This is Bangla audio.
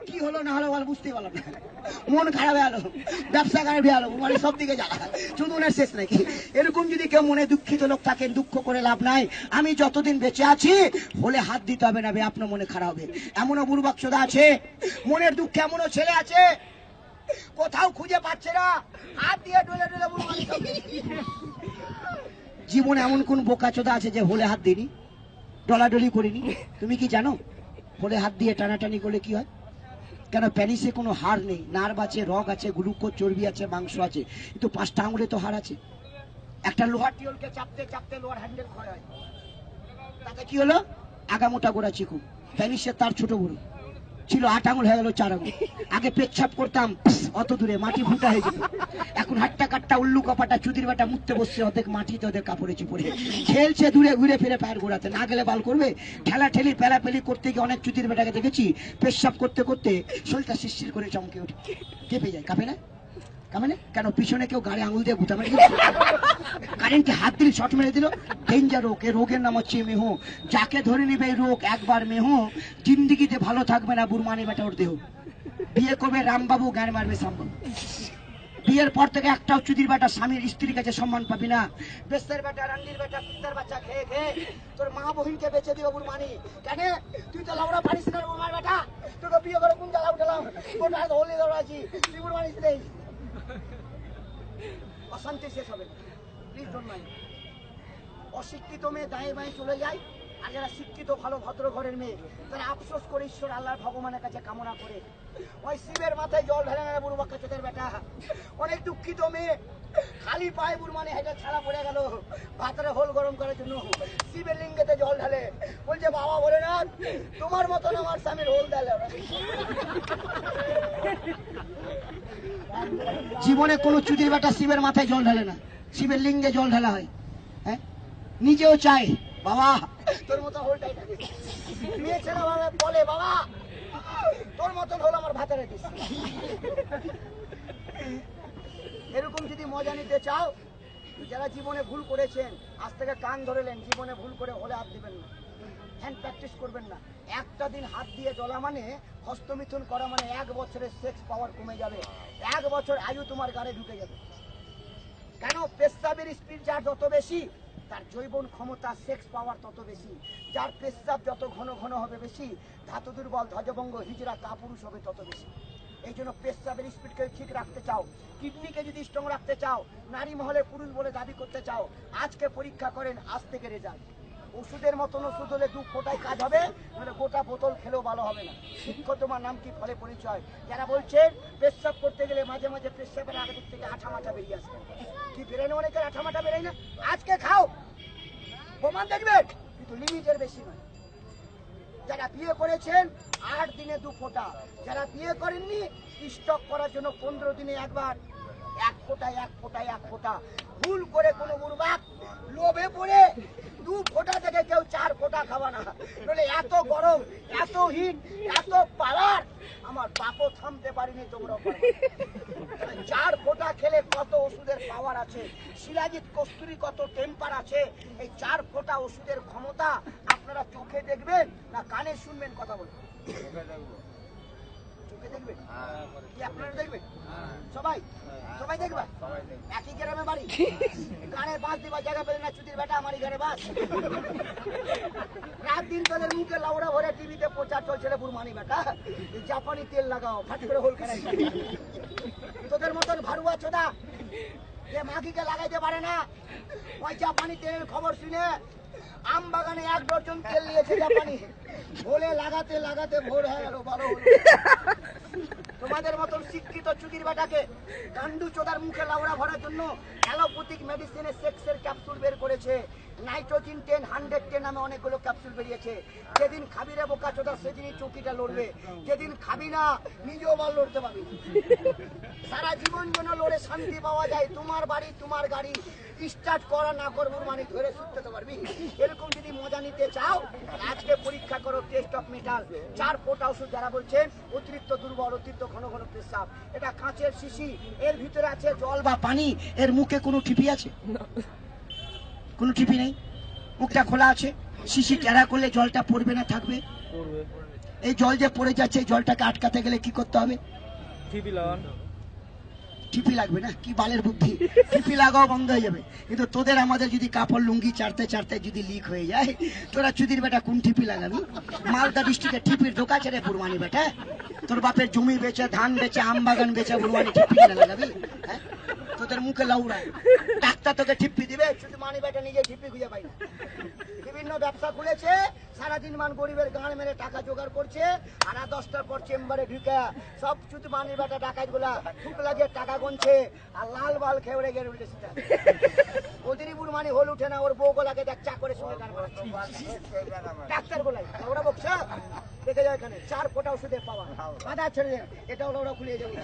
কি হলো না হলো বল বুঝতে পারলাম না, মন খারাপ হয়ে গেলো, ব্যবসা খারাপ হয়ে গেলো, মানে সব দিকে জ্বালা, চুদনের শেষ নাকি। এরকম যদি কেউ মনে দুঃখিত লোক থাকেন, দুঃখ করে লাভ নাই। আমি যতদিন বেঁচে আছি হলে হাত দিতে হবে না, আপনার মনে খারাপ হবে। এমনও বুড়বাক চোদা আছে, মনের দুঃখে এমনও ছেলে আছে কোথাও খুঁজে পাচ্ছে না, হাত দিয়ে ডলে ডলে বুড়বানি। জীবনে এমন কোন বোকা চোদা আছে যে হলে হাত দিইনি, ডলাডলি করিনি? তুমি কি জানো হলে হাত দিয়ে টানাটানি করলে কি হয়? কেন প্যানিসে কোনো হাড় নেই, নার্ভ আছে, রগ আছে, গ্লুকোজ, চর্বি আছে, মাংস আছে, কিন্তু 5টা আঙুলে তো হাড় আছে। একটা লোহার টিউলকে চাপতে চাপতে লোহার হ্যান্ডেল ক্ষয় হয়, তাতে কি হলো? আগামোটা গোড়া চিকু। প্যানিসে তার ছোট বড় ছিল, 8 আঙুল হয়ে গেল 4 আঙুল। আগে পেচ্ছাপ করতাম অত দূরে মাটি ফুটা হয়ে যেত, এখন হাট্টা কাট্টা উল্লু কপাটা চুদির বাটা মুততে বসছে, অর্ধেক মাটিতে ওদের কাপড়ে চুপড়ে খেলছে দূরে ঘুরে ফিরে পায়ের গোড়াতে, না গেলে বাল করবে। ঠেলা ঠেলি পেলাপেলি করতে গিয়ে অনেক চুদির বেটাকে দেখেছি পেচ্ছাপ করতে করতে শরীরটা শিরশির করে চমকে ওঠে, কেঁপে যায়। কাঁপে না? কাঁপে না কেন? পিছনে কেউ গাড়ি আঙুল দিয়ে গুতা মেরে দিল, কারেন্টে হাত দিল, শট মেরে দিল। ডেঞ্জার রোগ, এই রোগের নাম হচ্ছে মেহ। যাকে ধরে নিবে এই রোগ একবার মেহ, জিন্দিগিতে ভালো থাকবে না। বুড়মানি বেটা ওর দেহ। বিয়ে করবে রামবাবু, গান মারবে শ্যামবাবু। বিয়ের পর থেকে একটাও চুদির বেটা স্বামীর স্ত্রীর কাছে সম্মান পাবি না। বেস্তের বেটা, রান্নির বেটা, কুত্তার বাচ্চা খেয়ে খেয়ে তোর মা বহিনকে বেঁচে দিবে বুড়মানি। কেন তুই তো লাউড়া পারিস না বুড়মার বেটা? তোকে বিয়ে করে কোন জ্বালা উঠালাম, গোটা হলি দৌড়াচ্ছি, তুই বুড়মানি নেই। অশান্তি শেষ হবে, প্লিজ ডোন্ট মাইন্ড। অশিক্ষিত মেয়ে দাঁয়ে বাঁয়ে চলে যায়, আর যারা শিক্ষিত ভালো ভদ্র ঘরের মেয়ে তারা আফসোস করে ঈশ্বর আল্লাহর ভগবানের কাছে কামনা করে ওই শিবের মাথায় জল ঢেলে না বুড়ো বাচ্চা চোদের বেটা। অনেক দুঃখিত মেয়ে খালি পায়ে বুড়মানি হেঁটে ছাড়া পড়ে গেল ভাতরে হোল গরম করার জন্য, শিবের লিঙ্গেতে জল ঢালে, বলছে বাবা বলে না তোমার মতন আমার স্বামীর হোল ঢালে। জীবনে কোনো চুদির বেটা শিবের মাথায় জল ঢালে না, শিবের লিঙ্গে জল ঢালা হয়। হ্যাঁ, নিজেও চাই বাবা তোর মতো হোলটাই থাকে। মেয়ে ছেলে বলে বাবা তোর মতন হল আমার ভাতারে দিস। এরকম যদি মজা নিতে চাও, যারা জীবনে ভুল করেছেন আজ থেকে কান ধরেলেন, জীবনে ভুল করে হলে হাত দিবেন না, হ্যান্ড প্র্যাকটিস করবেন না। একটা দিন হাত দিয়ে জ্বলা মানে, হস্তমিথুন করা মানে 1 বছরের সেক্স পাওয়ার কমে যাবে, 1 বছর আয়ু তোমার গাড়ে ঢুকে যাবে। কেন? পেশাবের স্পিড যার যত বেশি তার জৈবন ক্ষমতা, সেক্স পাওয়ার তত বেশি। যার পেশাব যত ঘন ঘন হবে বেশি, ধাতু দুর্বল, ধ্বজভঙ্গ, হিজড়া, কাপুরুষ হবে তত বেশি। এই জন্য পেশাবের স্পিডকে ঠিক রাখতে চাও, কিডনিকে যদি স্ট্রং রাখতে চাও, নারী মহলে পুরুষ বলে দাবি করতে চাও, আজকে পরীক্ষা করেন, আজ থেকে রেজাল্ট। ওষুধের মতন ওষুধ হলে 2 ফোঁটায় কাজ হবে, মানে গোটা বোতল খেলেও ভালো হবে না। শিক্ষক তোমার নাম কি, ফলে পরিচয়। যারা বলছেন পেশাব করতে গেলে মাঝে মাঝে পেশাবের আগে দিক থেকে আঠা মাঠা বেরিয়ে আসবে, কি বেরোয় না? অনেকের আঠা মাঠা বেরোয় না, আজকে খাও প্রমাণ দেখবেন, কিন্তু লিমিটের বেশি নয়। যারা বিয়ে করেছেন 8 দিনে 2 ফোঁটা, যারা বিয়ে করেননি স্টক করার জন্য 15 দিনে একবার, 1 ফোঁটায় 1 ফোঁটায় 1 ফোঁটা। ভুল করে কোনো মুরবাক লোভে পড়ে 2 ফোঁটা থেকে কেউ 4 ফোঁটা খাওয়া না, বলে এত গরম, এত হিট, এত পাওয়ার, আমার বাপও থামতে পারিনি, তোমরাও 4 ফোঁটা খেলে কত ওষুধের পাওয়ার আছে, শিলাজিৎ কস্তুরী কত টেম্পার আছে। এই 4 ফোঁটা ওষুধের ক্ষমতা আপনারা চোখে দেখবেন না কানে শুনবেন? কথা বলবেন, চোখে দেখবেন কি আপনারা দেখবেন? সবাই সবাই দেখবেন? একই গ্রামে বাড়ি, গানে বাস দিবার জায়গা পেলে না চুদির বেটা, আমারই ঘরে বাস। রাত দিন তোদের মুখে লাউড়া ভরে টিভিতে প্রচার চলছে রে বুড়মানি বেটা, জাপানি তেল লাগাও, ফাট করে হোল খেলাই। তোদের মতন ভারুয়া চোদা যে মাগিকে লাগাইতে পারে না, ওই জাপানি তেলের খবর শুনে আম বাগানে 1 ডজন তেল নিয়েছে জাপানি, বলে লাগাতে লাগাতে ভোর হয়ে গেল, ভালো হলো। তোমাদের মতন শিক্ষিত চুদির বেটাকে গান্ডু চোদার মুখে লাউড়া ভরার জন্য অ্যালোপ্যাথিক মেডিসিনে সেক্সের ক্যাপসুল বের করেছে, নাইট্রোজিন 10, 110 নামে অনেকগুলো ক্যাপসুল বেরিয়েছে। যেদিন খাবি রে বোকা চোদা সেদিনই চৌকিটা লড়বে, যেদিন খাবি না নিজেও বল লড়তে পারবি। সারা জীবন জন্য লড়ে শান্তি পাওয়া যায়, তোমার বাড়ি তোমার গাড়ি স্টার্ট করা না করবো মানে ধরে শুতে পারবি। এরকম যদি মজা নিতে চাও আজকে পরীক্ষা করো, টেস্ট অফ মেটাল। 4 ফোঁটা ওষুধ। যারা বলছেন অতিরিক্ত দুর্বল, অতিরিক্ত ঘন ঘন পেশাব, এটা কাঁচের শিশি, এর ভিতরে আছে জল বা পানি, এর মুখে কোনো টিপি আছে? কোনো টিপি নেই, মুখটা খোলা আছে। শিশি টেরা করলে জলটা পড়বে না থাকবে? এই জল যে পড়ে যাচ্ছে, এই জলটাকে আটকাতে গেলে কি করতে হবে? টিপি লাগবে না? কি বালের বুদ্ধি! টিপি লাগাও বন্ধ হয়ে যাবে। কিন্তু তোদের আমাদের যদি কাপড় লুঙ্গি চারতে চারতে যদি লিক হয়ে যায়, তোরা চুদির বেটা কোন টিপি লাগাবি? মালদা ডিস্ট্রিক্টে টিপির দোকান ছেড়ে বুড়মানি বেটা। তোর বাপের জমি বেচে, ধান বেচে, আম বাগান বেচে বুড়মানি টিপি কিনে লাগাবি? হ্যাঁ, তোদের মুখে লাউড়া। ডাক্তার তোকে টিপি দিবে, শুধু মানি বেটা নিজে টিপি খুঁজে পাই না। বিভিন্ন ব্যবসা খুলেছে, সারাদিন মান গরিবের গাঁড় মেরে টাকা জোগাড় করছে, আর 10টার পর চেম্বারে ঢুকে সব শুধু মানি বেটা ডাকাত গুলা ঠুক লাগিয়ে টাকা গুনছে, আর লাল বাল খেয়ে গেড়ে উঠেছে। ওদেরই বুড় মানি হল উঠে না, ওর বউ গোলাকে দেখ চা করে শুনে গান বাজছে। ডাক্তার গোলাই ওরা বকছে, দেখে যায় এখানে 4 ফোঁটা ওষুধের পাওয়া, বাধা ছেড়ে দেন, এটা হলো ওরা খুলিয়ে যাবে।